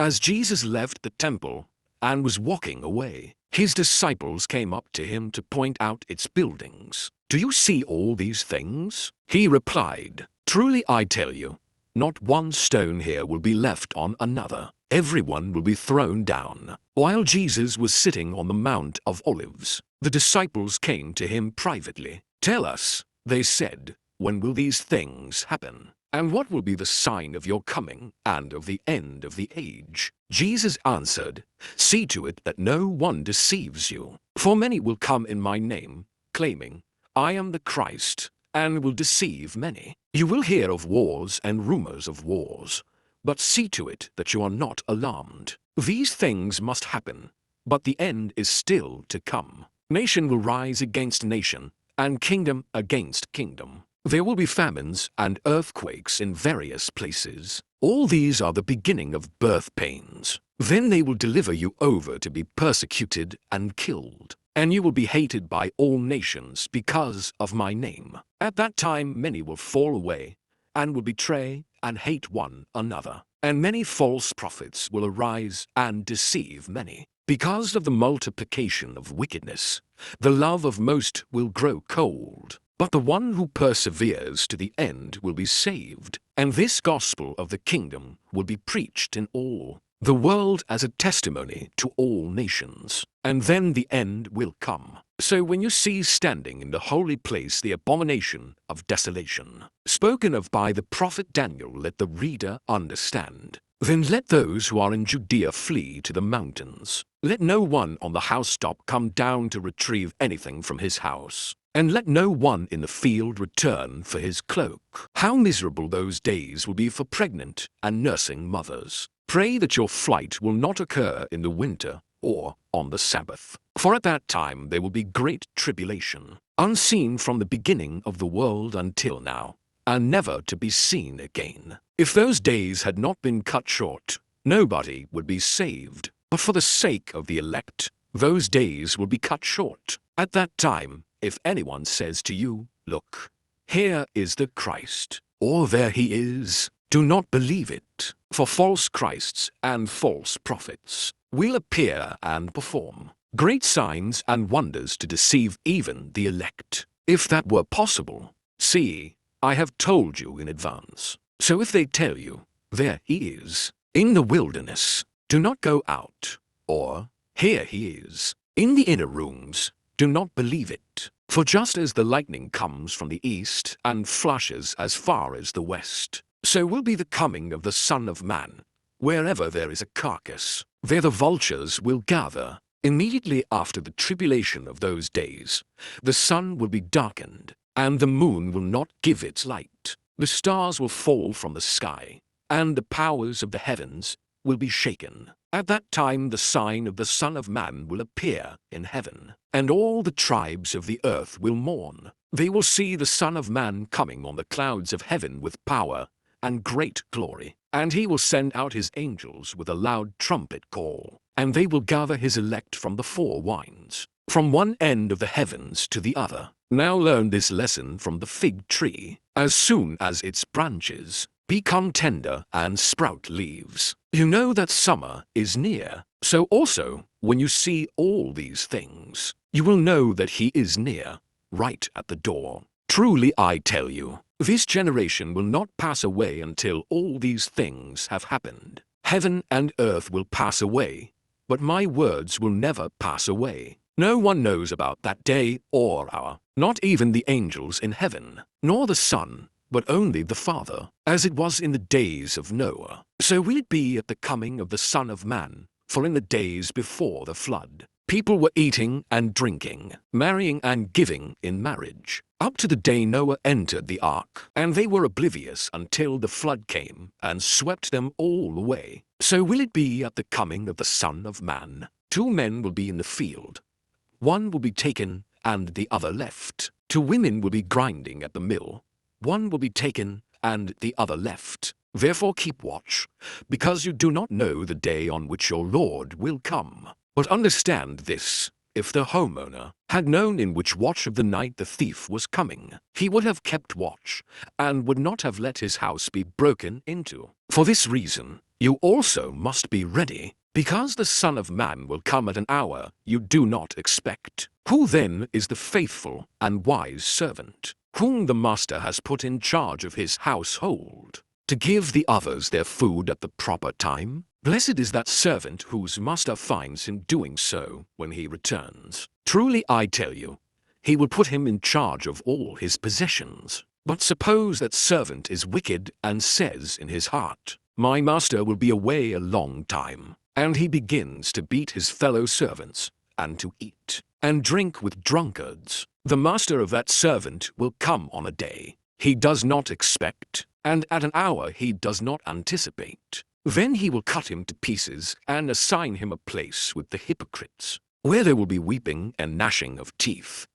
As Jesus left the temple and was walking away, his disciples came up to him to point out its buildings. "Do you see all these things?" He replied, "Truly I tell you, not one stone here will be left on another. Everyone will be thrown down." While Jesus was sitting on the Mount of Olives, the disciples came to him privately. "Tell us," they said, "when will these things happen? And what will be the sign of your coming and of the end of the age?" Jesus answered, "See to it that no one deceives you. For many will come in my name, claiming, 'I am the Christ,' and will deceive many. You will hear of wars and rumors of wars, but see to it that you are not alarmed. These things must happen, but the end is still to come. Nation will rise against nation, and kingdom against kingdom. There will be famines and earthquakes in various places. All these are the beginning of birth pains. Then they will deliver you over to be persecuted and killed, and you will be hated by all nations because of my name. At that time many will fall away, and will betray and hate one another. And many false prophets will arise and deceive many. Because of the multiplication of wickedness, the love of most will grow cold. But the one who perseveres to the end will be saved. And this gospel of the kingdom will be preached in all the world as a testimony to all nations. And then the end will come. So when you see standing in the holy place the abomination of desolation, spoken of by the prophet Daniel, let the reader understand. Then let those who are in Judea flee to the mountains. Let no one on the housetop come down to retrieve anything from his house. And let no one in the field return for his cloak. How miserable those days will be for pregnant and nursing mothers. Pray that your flight will not occur in the winter or on the Sabbath. For at that time there will be great tribulation, unseen from the beginning of the world until now, and never to be seen again. If those days had not been cut short, nobody would be saved. But for the sake of the elect, those days will be cut short. At that time, if anyone says to you, 'Look, here is the Christ,' or 'There he is,' do not believe it. For false Christs and false prophets will appear and perform great signs and wonders to deceive even the elect. If that were possible, see, I have told you in advance. So if they tell you, 'There he is, in the wilderness,' do not go out, or 'Here he is, in the inner rooms,' do not believe it. For just as the lightning comes from the east and flashes as far as the west, so will be the coming of the Son of Man. Wherever there is a carcass, there the vultures will gather. Immediately after the tribulation of those days, the sun will be darkened, and the moon will not give its light. The stars will fall from the sky, and the powers of the heavens will be shaken. At that time the sign of the Son of Man will appear in heaven, and all the tribes of the earth will mourn. They will see the Son of Man coming on the clouds of heaven with power and great glory. And he will send out his angels with a loud trumpet call, and they will gather his elect from the four winds, from one end of the heavens to the other. Now learn this lesson from the fig tree. As soon as its branches become tender and sprout leaves, you know that summer is near. So also, when you see all these things, you will know that he is near, right at the door. Truly I tell you, this generation will not pass away until all these things have happened. Heaven and earth will pass away, but my words will never pass away. No one knows about that day or hour, not even the angels in heaven, nor the Son, but only the Father. As it was in the days of Noah, so will it be at the coming of the Son of Man. For in the days before the flood, people were eating and drinking, marrying and giving in marriage, up to the day Noah entered the ark, and they were oblivious until the flood came and swept them all away. So will it be at the coming of the Son of Man. 2 men will be in the field. One will be taken and the other left. 2 women will be grinding at the mill. One will be taken and the other left. Therefore keep watch, because you do not know the day on which your Lord will come. But understand this, if the homeowner had known in which watch of the night the thief was coming, he would have kept watch, and would not have let his house be broken into. For this reason, You also must be ready, because the Son of Man will come at an hour you do not expect. Who then is the faithful and wise servant, whom the master has put in charge of his household, to give the others their food at the proper time? Blessed is that servant whose master finds him doing so when he returns. Truly I tell you, he will put him in charge of all his possessions. But suppose that servant is wicked and says in his heart, "My master will be away a long time," and he begins to beat his fellow servants, and to eat and drink with drunkards. The master of that servant will come on a day he does not expect, and at an hour he does not anticipate. Then he will cut him to pieces and assign him a place with the hypocrites, where there will be weeping and gnashing of teeth.